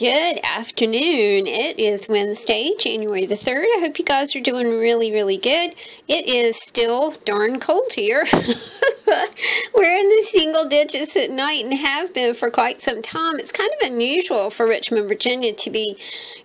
Good afternoon. It is Wednesday, January the 3rd. I hope you guys are doing really, really good. It is still darn cold here. We're in the single digits at night and have been for quite some time. It's kind of unusual for Richmond, Virginia to be,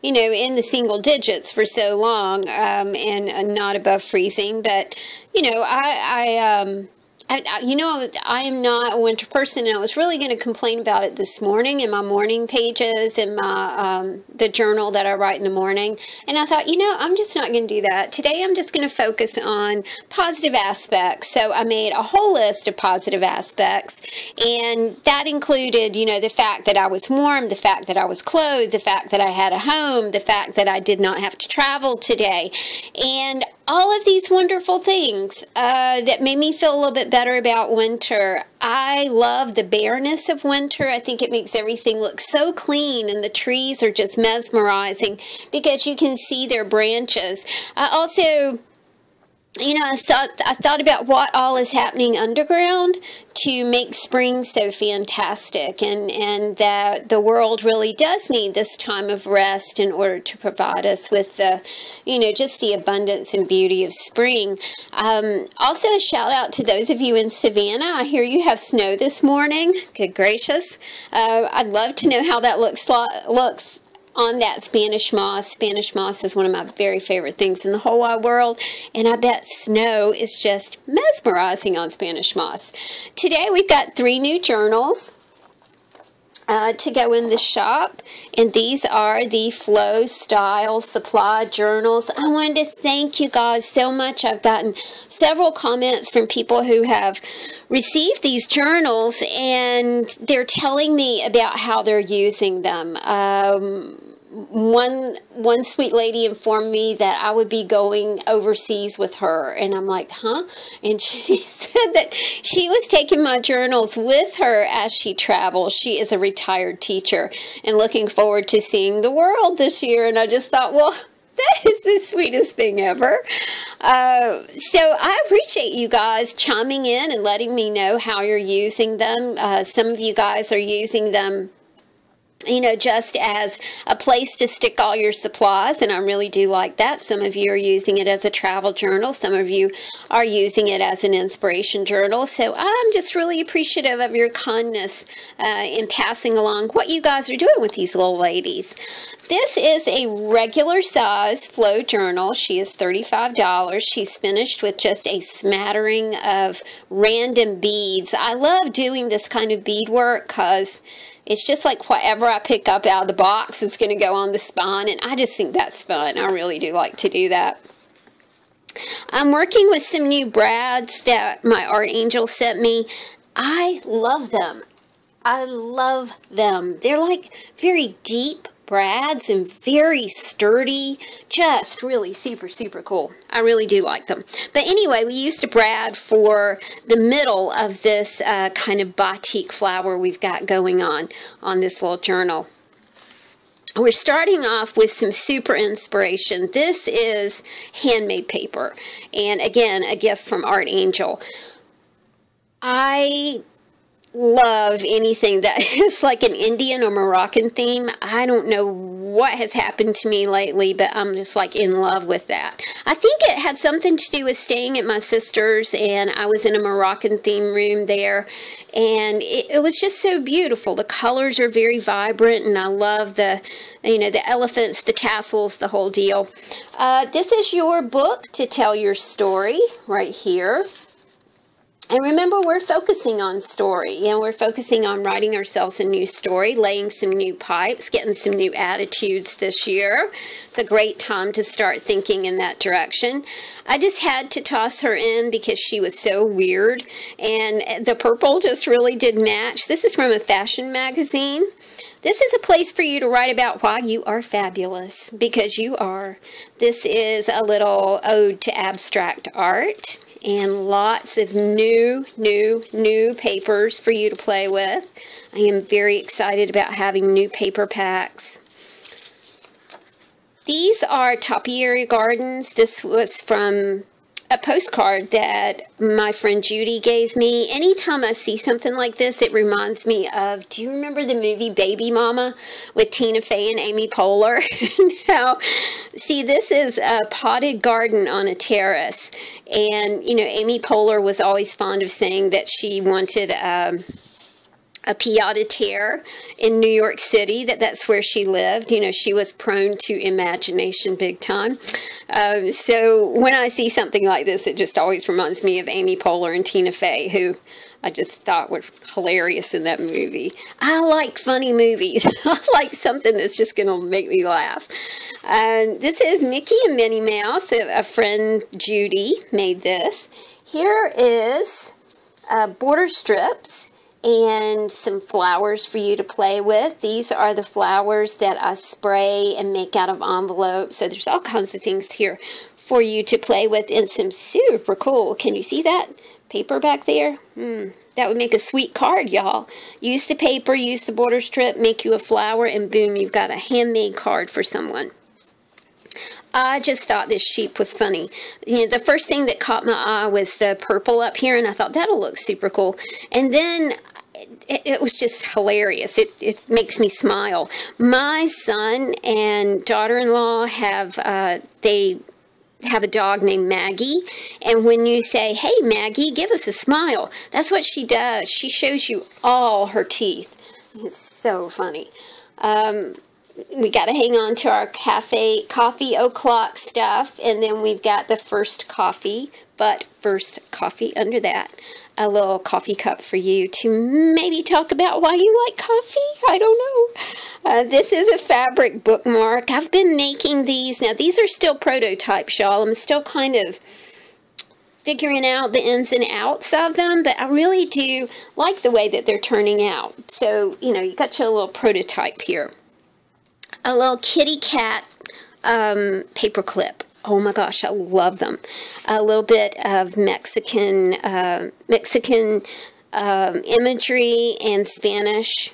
you know, in the single digits for so long and not above freezing. But, you know, I am not a winter person, and I was really going to complain about it this morning in my morning pages and my the journal that I write in the morning. And I thought, you know, I'm just not going to do that. Today I'm just going to focus on positive aspects. So I made a whole list of positive aspects, and that included, you know, the fact that I was warm, the fact that I was clothed, the fact that I had a home, the fact that I did not have to travel today, and all of these wonderful things that made me feel a little bit better about winter. I love the bareness of winter. I think it makes everything look so clean, and the trees are just mesmerizing because you can see their branches. I also, you know, I thought about what all is happening underground to make spring so fantastic, and that the world really does need this time of rest in order to provide us with the, you know, just the abundance and beauty of spring. Also, a shout out to those of you in Savannah. I hear you have snow this morning. Good gracious. I'd love to know how that looks on that Spanish moss. Spanish moss is one of my very favorite things in the whole wide world, and I bet snow is just mesmerizing on Spanish moss. Today we've got 3 new journals to go in the shop, and these are the Flow Style Supply journals. I wanted to thank you guys so much. I've gotten several comments from people who have received these journals, and they're telling me about how they're using them. One sweet lady informed me that I would be going overseas with her, and I'm like, huh? And she said that she was taking my journals with her as she travels. She is a retired teacher and looking forward to seeing the world this year. And I just thought, well, that is the sweetest thing ever. So I appreciate you guys chiming in and letting me know how you're using them. Some of you guys are using them, you know, just as a place to stick all your supplies, and I really do like that. Some of you are using it as a travel journal. Some of you are using it as an inspiration journal. So I'm just really appreciative of your kindness in passing along what you guys are doing with these little ladies. This is a regular size Flow journal. She is $35. She's finished with just a smattering of random beads. I love doing this kind of beadwork because it's just like whatever I pick up out of the box is going to go on the spine, and I just think that's fun. I really do like to do that. I'm working with some new brads that my art angel sent me. I love them. I love them. They're like very deep brads and very sturdy, just really super, super cool. I really do like them. But anyway, we used a brad for the middle of this kind of batik flower we've got going on this little journal. We're starting off with some super inspiration. This is handmade paper, and again, a gift from Art Angel. I love anything that is like an Indian or Moroccan theme. I don't know what has happened to me lately, but I'm just like in love with that. I think it had something to do with staying at my sister's, and I was in a Moroccan theme room there, and it was just so beautiful. The colors are very vibrant, and I love the, you know, the elephants, the tassels, the whole deal. This is your book to tell your story right here. And remember, we're focusing on story, and we're focusing on writing ourselves a new story, laying some new pipes, getting some new attitudes this year. It's a great time to start thinking in that direction. I just had to toss her in because she was so weird, and the purple just really did match. This is from a fashion magazine. This is a place for you to write about why you are fabulous, because you are. This is a little ode to abstract art, and lots of new papers for you to play with. I am very excited about having new paper packs. These are topiary gardens. This was from a postcard that my friend Judy gave me. Anytime I see something like this, it reminds me of, do you remember the movie Baby Mama with Tina Fey and Amy Poehler? Now, see, this is a potted garden on a terrace. And, you know, Amy Poehler was always fond of saying that she wanted a pied-à-terre in New York City, that's where she lived. You know, she was prone to imagination big time. So when I see something like this, it just always reminds me of Amy Poehler and Tina Fey, who I just thought were hilarious in that movie. I like funny movies. I like something that's just going to make me laugh. This is Mickey and Minnie Mouse. A friend, Judy, made this. Here is border strips and some flowers for you to play with. These are the flowers that I spray and make out of envelopes. So there's all kinds of things here for you to play with, and some super cool, can you see that paper back there? That would make a sweet card, y'all. Use the paper, use the border strip, make you a flower, and boom, you've got a handmade card for someone. I just thought this sheep was funny. You know, the first thing that caught my eye was the purple up here, and I thought that'll look super cool. And then it was just hilarious. It makes me smile. My son and daughter-in-law have they have a dog named Maggie, and when you say, "Hey Maggie, give us a smile," that's what she does. She shows you all her teeth. It's so funny. We got to hang on to our coffee o'clock stuff, and then we've got the first coffee under that. A little coffee cup for you to maybe talk about why you like coffee. I don't know. This is a fabric bookmark. I've been making these. Now, these are still prototypes, y'all. I'm still kind of figuring out the ins and outs of them, but I really do like the way that they're turning out. So, you know, you got your little prototype here. A little kitty cat paper clip. Oh my gosh, I love them. A little bit of Mexican imagery and Spanish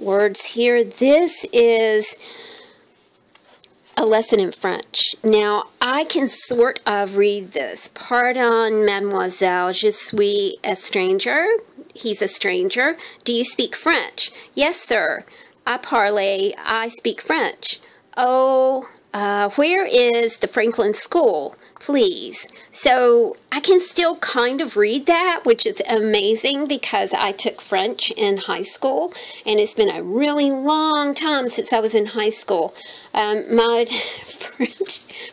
words here. This is a lesson in French. Now, I can sort of read this. Pardon, mademoiselle, je suis a stranger. He's a stranger. Do you speak French? Yes, sir. I speak French. Oh, where is the Franklin School, please? So I can still kind of read that, which is amazing because I took French in high school, and it's been a really long time since I was in high school. My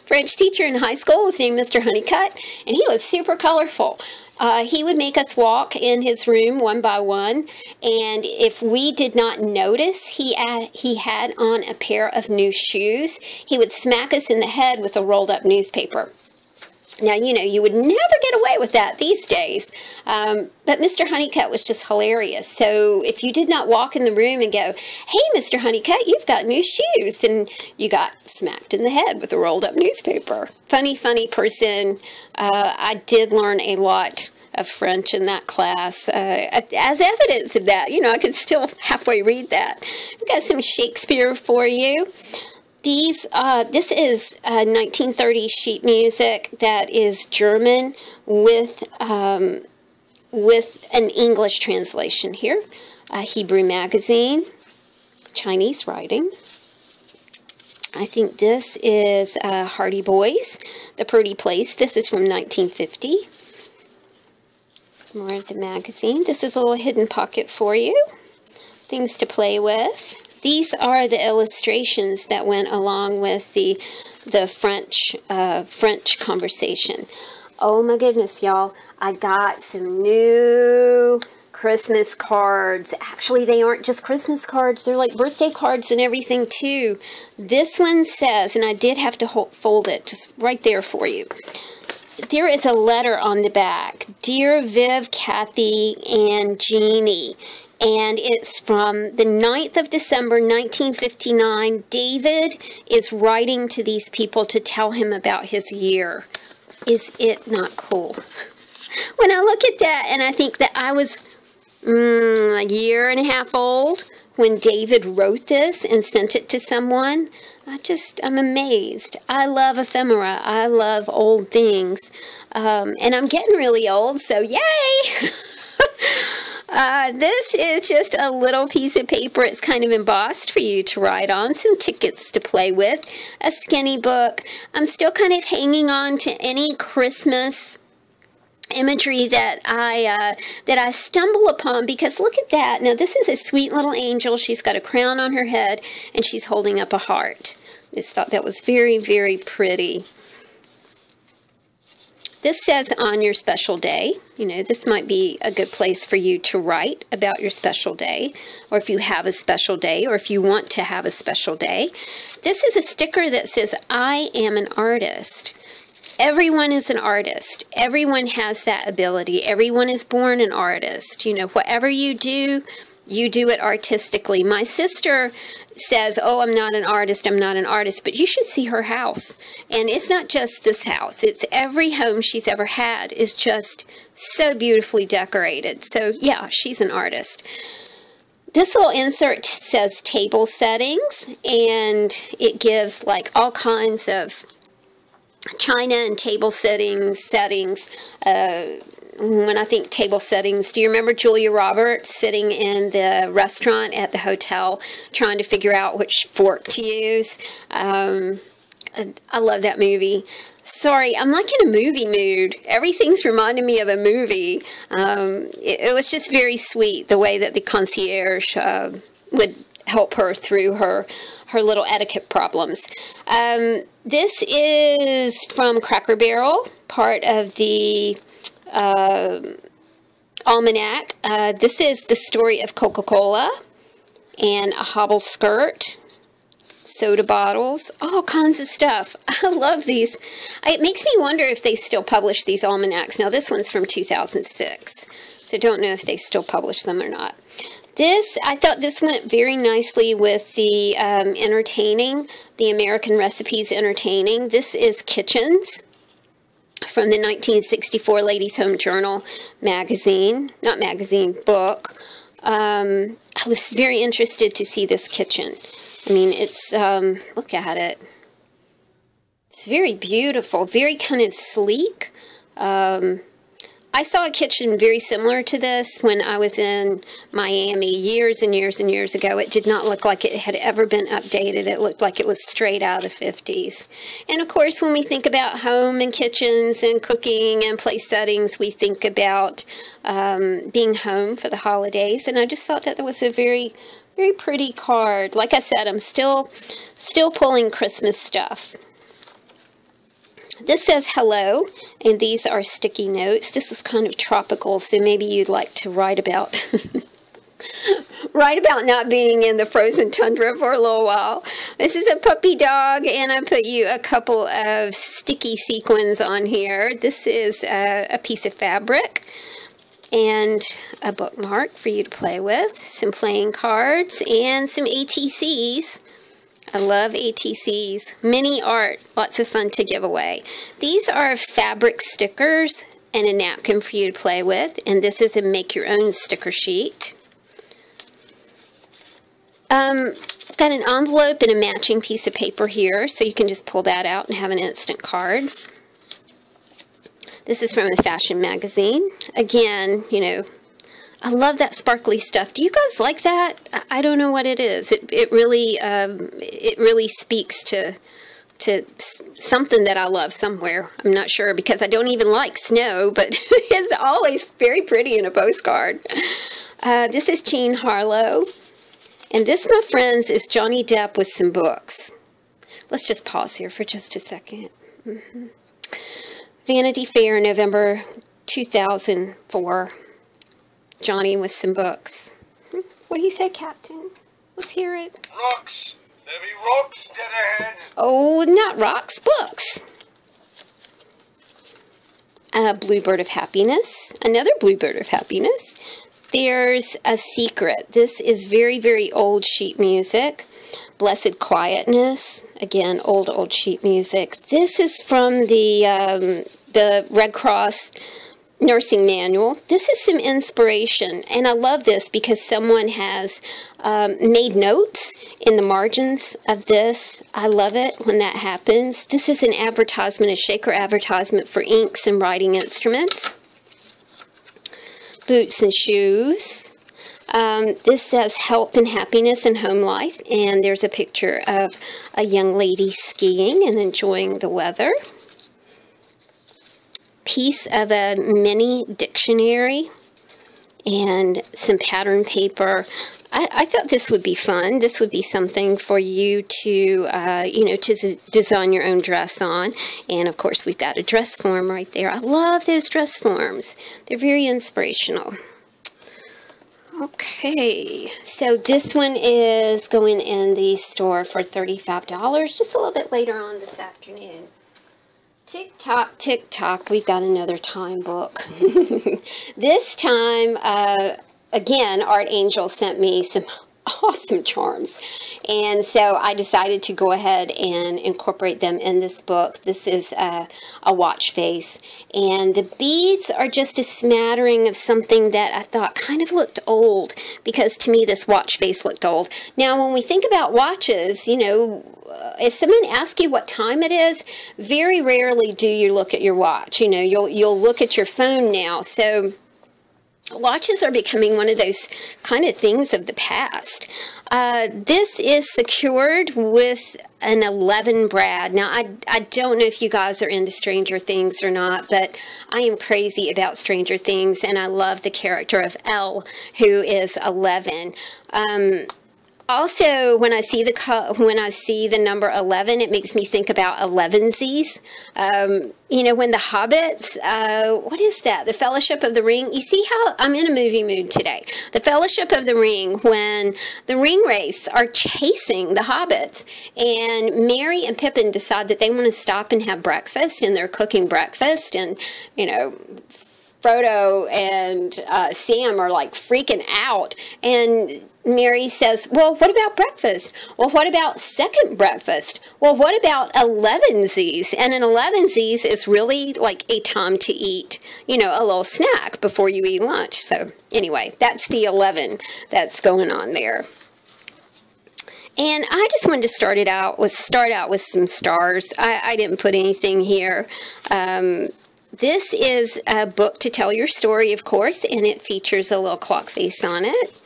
French teacher in high school was named Mr. Honeycutt, and he was super colorful. He would make us walk in his room one by one, and if we did not notice he had on a pair of new shoes, he would smack us in the head with a rolled up newspaper. Now, you know, you would never get away with that these days, but Mr. Honeycutt was just hilarious. So if you did not walk in the room and go, "Hey, Mr. Honeycutt, you've got new shoes," and you got smacked in the head with a rolled up newspaper. Funny person. I did learn a lot of French in that class. As evidence of that, you know, I could still halfway read that. We've got some Shakespeare for you. This is 1930s sheet music that is German with an English translation here. Hebrew magazine, Chinese writing. I think this is Hardy Boys, The Pretty Place. This is from 1950. More of the magazine. This is a little hidden pocket for you. Things to play with. These are the illustrations that went along with the French conversation. Oh my goodness, y'all. I got some new Christmas cards. Actually, they aren't just Christmas cards. They're like birthday cards and everything too. This one says, and I did have to fold it just right there for you. There is a letter on the back. Dear Viv, Kathy, and Jeannie. And it's from the 9th of December, 1959. David is writing to these people to tell him about his year. Is it not cool? When I look at that and I think that I was a year and a half old, when David wrote this and sent it to someone, I'm amazed. I love ephemera. I love old things. And I'm getting really old, so yay! This is just a little piece of paper. It's kind of embossed for you to write on. Some tickets to play with. A skinny book. I'm still kind of hanging on to any Christmas imagery that I stumble upon, because look at that. Now this is a sweet little angel. She's got a crown on her head and she's holding up a heart. I just thought that was very, very pretty. This says on your special day. You know, this might be a good place for you to write about your special day, or if you have a special day, or if you want to have a special day. This is a sticker that says, I am an artist. Everyone is an artist. Everyone has that ability. Everyone is born an artist. You know, whatever you do it artistically. My sister says, oh, I'm not an artist, but you should see her house. And it's not just this house. It's every home she's ever had is just so beautifully decorated. So, yeah, she's an artist. This little insert says table settings, and it gives like all kinds of china and table settings. When I think table settings, do you remember Julia Roberts sitting in the restaurant at the hotel trying to figure out which fork to use? I love that movie. Sorry, I'm like in a movie mood. Everything's reminding me of a movie. It was just very sweet the way that the concierge would help her through her little etiquette problems. This is from Cracker Barrel, part of the almanac. This is the story of Coca-Cola and a hobble skirt, soda bottles, all kinds of stuff. I love these. It makes me wonder if they still publish these almanacs. Now this one's from 2006, so don't know if they still publish them or not. I thought this went very nicely with the entertaining, the American Recipes entertaining. This is Kitchens from the 1964 Ladies' Home Journal magazine, not magazine, book. I was very interested to see this kitchen. I mean, it's, look at it. It's very beautiful, very kind of sleek. I saw a kitchen very similar to this when I was in Miami years and years and years ago. It did not look like it had ever been updated. It looked like it was straight out of the 50s. And of course, when we think about home and kitchens and cooking and place settings, we think about being home for the holidays. And I just thought that was a very, very pretty card. Like I said, I'm still pulling Christmas stuff. This says hello, and these are sticky notes. This is kind of tropical, so maybe you'd like to write about write about not being in the frozen tundra for a little while. This is a puppy dog, and I put you a couple of sticky sequins on here. This is a piece of fabric and a bookmark for you to play with, some playing cards, and some ATCs. I love ATCs. Mini art, lots of fun to give away. These are fabric stickers and a napkin for you to play with. And this is a make your own sticker sheet. Got an envelope and a matching piece of paper here, so you can just pull that out and have an instant card. This is from a fashion magazine. Again, you know, I love that sparkly stuff. Do you guys like that? I don't know what it is. It really speaks to something that I love somewhere. I'm not sure, because I don't even like snow, but it's always very pretty in a postcard. This is Jean Harlow. And this, my friends, is Johnny Depp with some books. Let's just pause here for just a second. Vanity Fair, November 2004. Johnny with some books. What do you say, Captain? Let's hear it. Rocks. There be rocks dead ahead. Oh, not rocks, books. Bluebird of Happiness. Another Bluebird of Happiness. There's A Secret. This is very, very old sheet music. Blessed Quietness. Again, old sheet music. This is from the Red Cross nursing manual. This is some inspiration, and I love this because someone has made notes in the margins of this. I love it when that happens. This is an advertisement, a shaker advertisement for inks and writing instruments. Boots and shoes. This says health and happiness and home life, and there's a picture of a young lady skiing and enjoying the weather. Piece of a mini dictionary and some pattern paper. I thought this would be fun. This would be something for you to, you know, to design your own dress on. And of course, we've got a dress form right there. I love those dress forms. They're very inspirational. Okay, so this one is going in the store for $35, just a little bit later on this afternoon. Tick-tock, tick-tock, we've got another time book. This time, again, Art Angel sent me some awesome charms. And so I decided to go ahead and incorporate them in this book. This is a watch face. And the beads are just a smattering of something that I thought kind of looked old, because to me this watch face looked old. Now, when we think about watches, you know, if someone asks you what time it is, very rarely do you look at your watch. You know, you'll look at your phone now. So watches are becoming one of those kind of things of the past. This is secured with an 11 brad. Now, I don't know if you guys are into Stranger Things or not, but I am crazy about Stranger Things, and I love the character of Elle, who is 11. Also, when I see the number 11, it makes me think about 11sies. You know, when the hobbits, what is that? The Fellowship of the Ring. You see how I'm in a movie mood today. The Fellowship of the Ring, when the ring wraiths are chasing the hobbits, and Merry and Pippin decide that they want to stop and have breakfast, and they're cooking breakfast, and, you know, Frodo and Sam are like freaking out, and Merry says, well, what about breakfast? Well, what about second breakfast? Well, what about 11sies? And an 11sies is really like a time to eat, you know, a little snack before you eat lunch. So anyway, that's the 11 that's going on there. And I just wanted to start out with some stars. I didn't put anything here. This is a book to tell your story, of course, and it features a little clock face on it.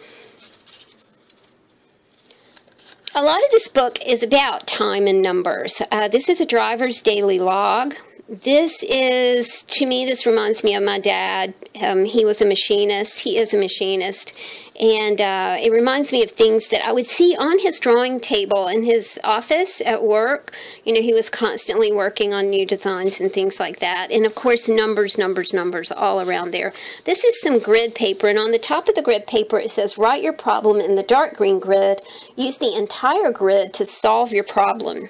A lot of this book is about time and numbers. This is a driver's daily log. This is, to me, this reminds me of my dad. He was a machinist. He is a machinist. And it reminds me of things that I would see on his drawing table in his office at work. You know, he was constantly working on new designs and things like that. And, of course, numbers, numbers, numbers all around there. This is some grid paper. And on the top of the grid paper, it says, write your problem in the dark green grid. Use the entire grid to solve your problem.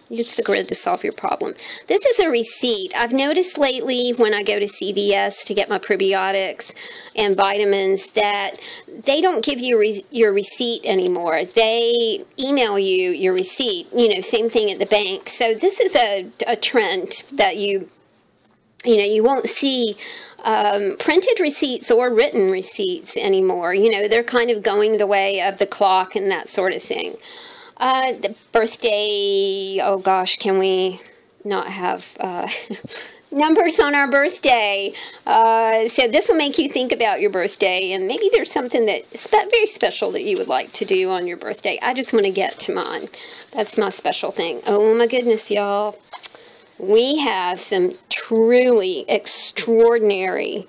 Use the grid to solve your problem. This is a receipt. I've noticed lately when I go to CVS to get my probiotics and vitamins that they don't give you your receipt anymore. They email you your receipt. You know, same thing at the bank. So this is a trend that you won't see printed receipts or written receipts anymore. You know, they're kind of going the way of the clock and that sort of thing. The birthday, oh gosh, can we not have numbers on our birthday? So this will make you think about your birthday, and maybe there's something that's very special that you would like to do on your birthday. I just want to get to mine. That's my special thing. Oh my goodness, y'all. We have some truly extraordinary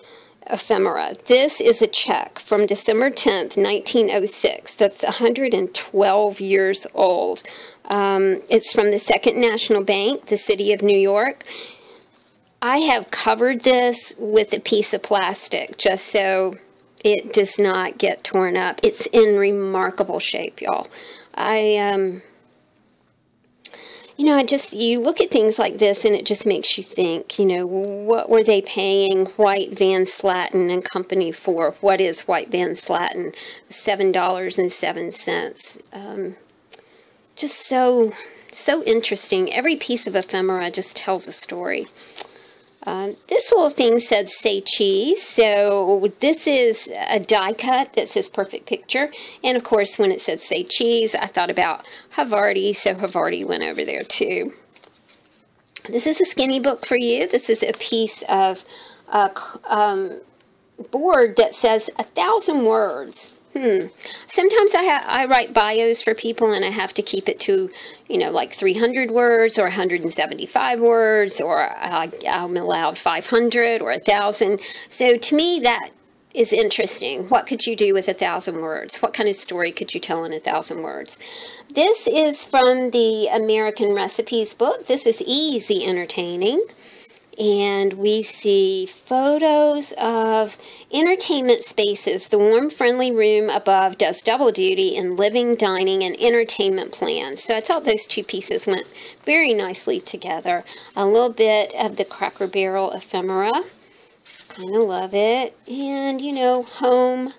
ephemera. This is a check from December 10th, 1906. That's 112 years old. It's from the Second National Bank, the city of New York. I have covered this with a piece of plastic just so it does not get torn up. It's in remarkable shape, y'all. You look at things like this and it just makes you think, you know, what were they paying White Van Slatten and Company for? What is White Van Slatten? $7.07. Just so interesting. Every piece of ephemera just tells a story. This little thing said say cheese, so this is a die cut that says perfect picture, and of course when it said say cheese I thought about Havarti, so Havarti went over there too. This is a skinny book for you. This is a piece of board that says 1,000 words. Sometimes I write bios for people and I have to keep it to, you know, like 300 words or 175 words, or I'm allowed 500 or 1,000. So to me that is interesting. What could you do with 1,000 words? What kind of story could you tell in 1,000 words? This is from the American Recipes book. This is easy entertaining. And we see photos of entertainment spaces. The warm, friendly room above does double duty in living, dining, and entertainment plans. So I thought those two pieces went very nicely together. A little bit of the Cracker Barrel ephemera. Kind of love it. And, you know, home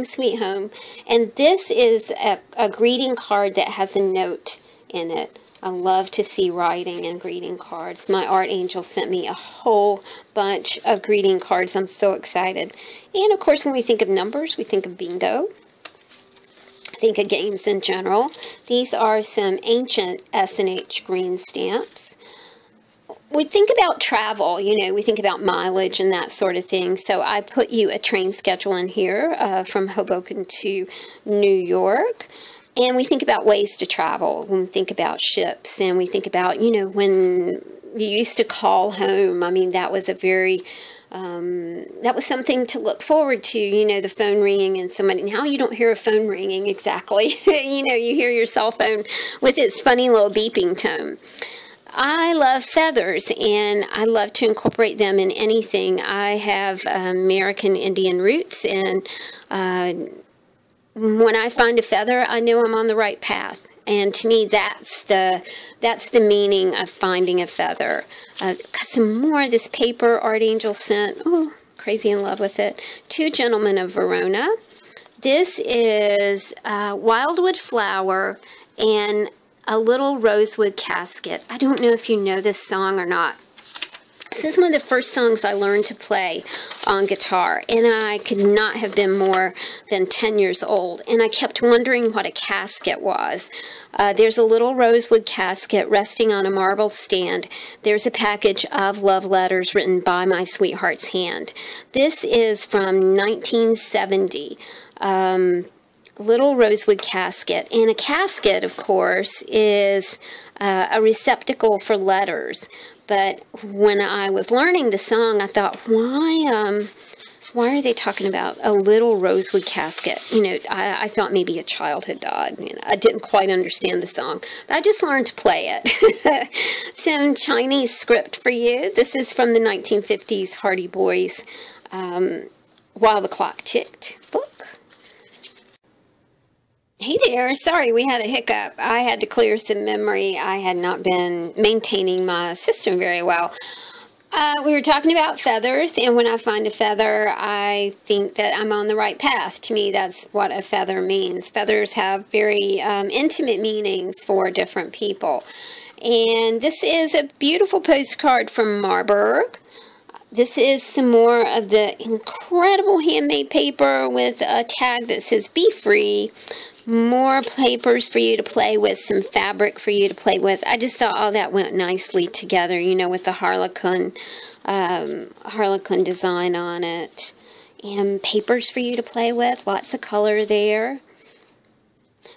sweet home. And this is a greeting card that has a note in it. I love to see writing and greeting cards. My art angel sent me a whole bunch of greeting cards. I'm so excited. And of course, when we think of numbers, we think of bingo. Think of games in general. These are some ancient S&H green stamps. We think about travel, you know, we think about mileage and that sort of thing. So I put you a train schedule in here from Hoboken to New York. And we think about ways to travel, when we think about ships, and we think about, you know, when you used to call home. I mean, that was a very, that was something to look forward to, you know, the phone ringing and somebody. Now you don't hear a phone ringing exactly. You know, you hear your cell phone with its funny little beeping tone. I love feathers, and I love to incorporate them in anything. I have American Indian roots, and when I find a feather, I know I'm on the right path. And to me, that's the meaning of finding a feather. Got some more of this paper Art Angel sent. Oh, crazy in love with it. Two Gentlemen of Verona. This is wildwood flower and a little rosewood casket. I don't know if you know this song or not. This is one of the first songs I learned to play on guitar, and I could not have been more than 10 years old, and I kept wondering what a casket was. There's a little rosewood casket resting on a marble stand. There's a package of love letters written by my sweetheart's hand. This is from 1970. Little rosewood casket, and a casket, of course, is a receptacle for letters. But when I was learning the song, I thought, why are they talking about a little rosewood casket? You know, I thought maybe a child had died. You know, I didn't quite understand the song, but I just learned to play it. Some Chinese script for you. This is from the 1950s Hardy Boys While the Clock Ticked book. Hey there, sorry we had a hiccup. I had to clear some memory. I had not been maintaining my system very well. We were talking about feathers, and when I find a feather, I think that I'm on the right path. To me, that's what a feather means. Feathers have very intimate meanings for different people. And this is a beautiful postcard from Marburg. This is some more of the incredible handmade paper with a tag that says "Be Free." More papers for you to play with, some fabric for you to play with. I just thought all that went nicely together, you know, with the Harlequin design on it. And papers for you to play with, lots of color there.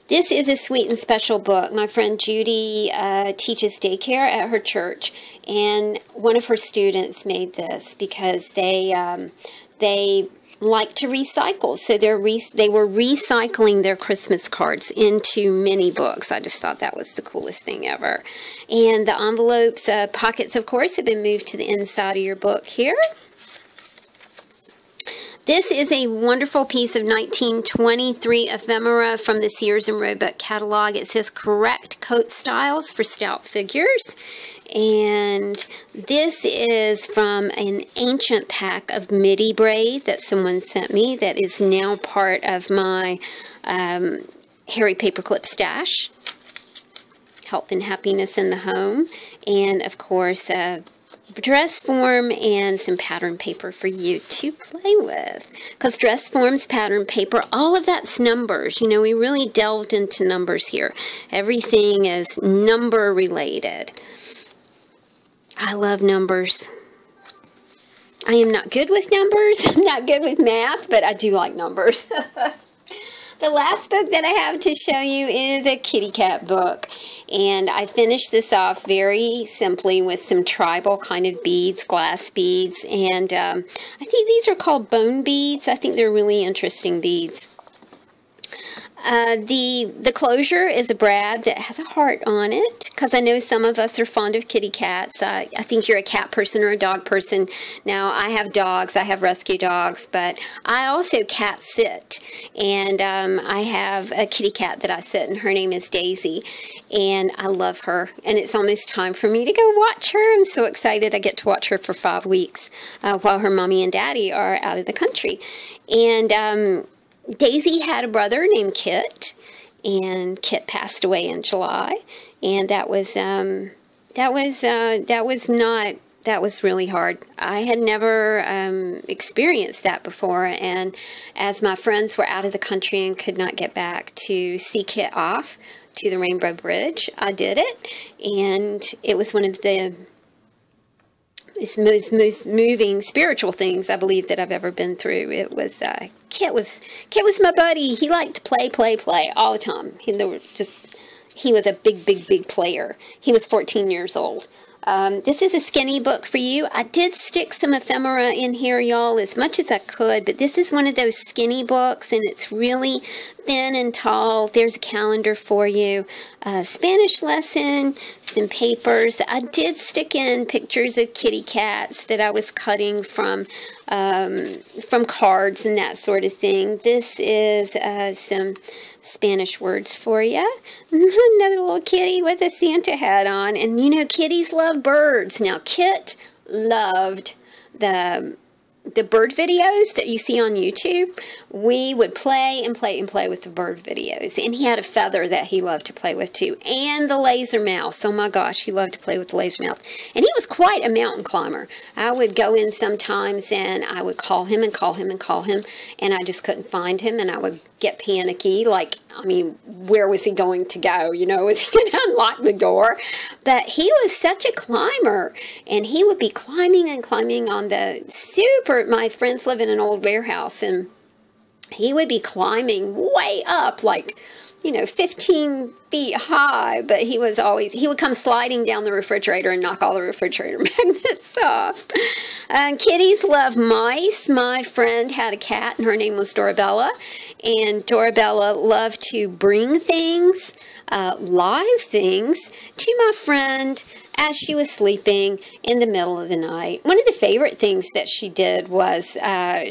This is a sweet and special book. My friend Judy teaches daycare at her church, and one of her students made this because they like to recycle, so they were recycling their Christmas cards into mini books. I just thought that was the coolest thing ever. And the envelopes, pockets, of course, have been moved to the inside of your book here. This is a wonderful piece of 1923 ephemera from the Sears and Roebuck catalog. It says "Correct Coat Styles for Stout Figures." And this is from an ancient pack of midi braid that someone sent me that is now part of my Harry Paperclip stash. Health and happiness in the home. And, of course, dress form and some pattern paper for you to play with. Because dress forms, pattern paper, all of that's numbers. You know, we really delved into numbers here. Everything is number related. I love numbers. I am not good with numbers. I'm not good with math, but I do like numbers. The last book that I have to show you is a kitty cat book. And I finished this off very simply with some tribal kind of beads, glass beads. And I think these are called bone beads. I think they're really interesting beads. The closure is a brad that has a heart on it, because I know some of us are fond of kitty cats. I think you're a cat person or a dog person. Now, I have dogs. I have rescue dogs, but I also cat sit. And I have a kitty cat that I sit, and her name is Daisy. And I love her. And it's almost time for me to go watch her. I'm so excited I get to watch her for 5 weeks while her mommy and daddy are out of the country. And Daisy had a brother named Kit, and Kit passed away in July, and that was really hard. I had never experienced that before, and as my friends were out of the country and could not get back to see Kit off to the Rainbow Bridge, I did it, and it was one of the most moving spiritual things I believe that I've ever been through. It was Kit was my buddy. He liked to play all the time. He was a big player. He was 14 years old. This is a skinny book for you. I did stick some ephemera in here, y'all, as much as I could, but this is one of those skinny books, and it's really thin and tall. There's a calendar for you, a Spanish lesson, some papers. I did stick in pictures of kitty cats that I was cutting from cards and that sort of thing. This is some Spanish words for you. Another little kitty with a Santa hat on. And you know, kitties love birds. Now, Kit loved the bird videos that you see on YouTube. We would play with the bird videos. And he had a feather that he loved to play with too. And the laser mouse. Oh my gosh, he loved to play with the laser mouse. And he was quite a mountain climber. I would go in sometimes and I would call him and call him and call him. And I just couldn't find him. And I would get panicky. Like, I mean, where was he going to go? You know, was he going to unlock the door? But he was such a climber. And he would be climbing and climbing on my friends live in an old warehouse, and he would be climbing way up, like, you know, 15 feet high, but he would come sliding down the refrigerator and knock all the refrigerator magnets off. Kitties love mice. My friend had a cat, and her name was Dorabella, and Dorabella loved to bring things, live things, to my friend as she was sleeping in the middle of the night. One of the favorite things that she did was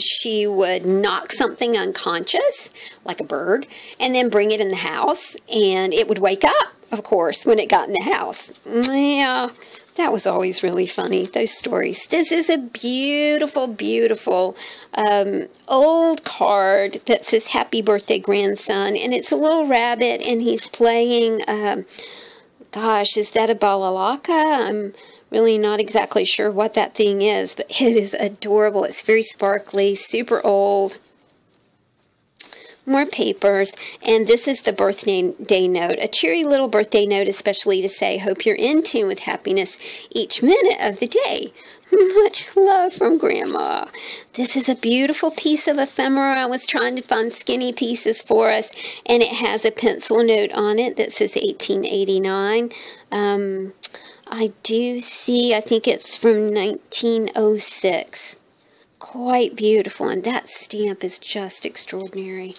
she would knock something unconscious, like a bird, and then bring it in the house, and it would wake up, of course, when it got in the house. Yeah, that was always really funny, those stories. This is a beautiful, beautiful old card that says, "Happy Birthday, Grandson," and it's a little rabbit, and he's playing... gosh, is that a balalaka? I'm really not exactly sure what that thing is, but it is adorable. It's very sparkly, super old. More papers, and this is the birthday note. A cheery little birthday note, especially to say, hope you're in tune with happiness each minute of the day. Much love from Grandma. This is a beautiful piece of ephemera. I was trying to find skinny pieces for us, and it has a pencil note on it that says 1889. I do see, I think it's from 1906. Quite beautiful, and that stamp is just extraordinary.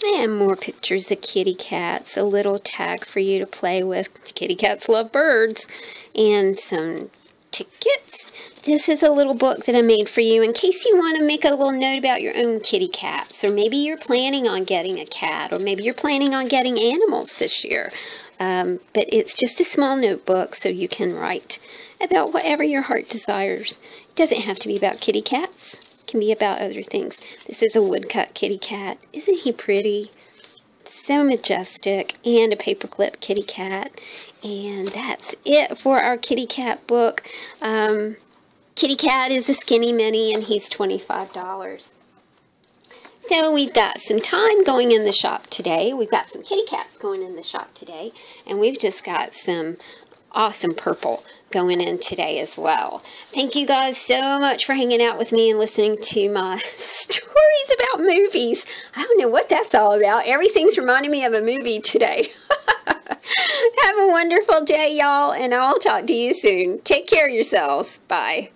And more pictures of kitty cats. A little tag for you to play with. Kitty cats love birds. And some tickets. This is a little book that I made for you in case you want to make a little note about your own kitty cats. Or maybe you're planning on getting a cat. Or maybe you're planning on getting animals this year. But it's just a small notebook so you can write about whatever your heart desires. It doesn't have to be about kitty cats. Can be about other things. This is a woodcut kitty cat. Isn't he pretty? So majestic. And a paperclip kitty cat. And that's it for our kitty cat book. Kitty cat is a skinny mini, and he's $25. So we've got some time going in the shop today. We've got some kitty cats going in the shop today. And we've just got some awesome purple going in today as well. Thank you guys so much for hanging out with me and listening to my stories about movies. I don't know what that's all about. Everything's reminding me of a movie today. Have a wonderful day, y'all, and I'll talk to you soon. Take care of yourselves. Bye.